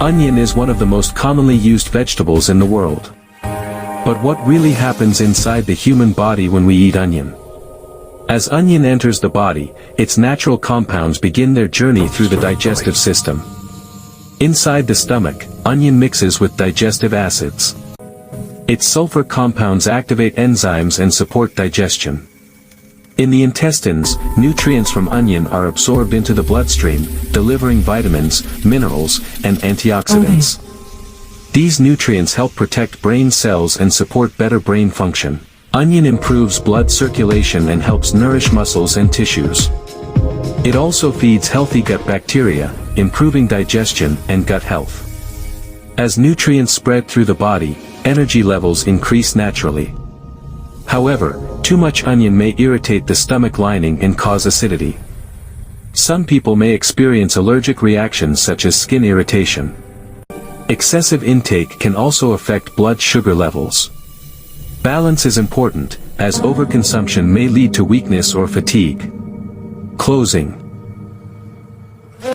Onion is one of the most commonly used vegetables in the world. But what really happens inside the human body when we eat onion? As onion enters the body, its natural compounds begin their journey through the digestive system. Inside the stomach, onion mixes with digestive acids. Its sulfur compounds activate enzymes and support digestion. In the intestines, nutrients from onion are absorbed into the bloodstream, delivering vitamins, minerals, and antioxidants. These nutrients help protect brain cells and support better brain function. Onion improves blood circulation and helps nourish muscles and tissues. It also feeds healthy gut bacteria, improving digestion and gut health. As nutrients spread through the body, energy levels increase naturally. However, too much onion may irritate the stomach lining and cause acidity. Some people may experience allergic reactions such as skin irritation. Excessive intake can also affect blood sugar levels. Balance is important, as overconsumption may lead to weakness or fatigue. Closing.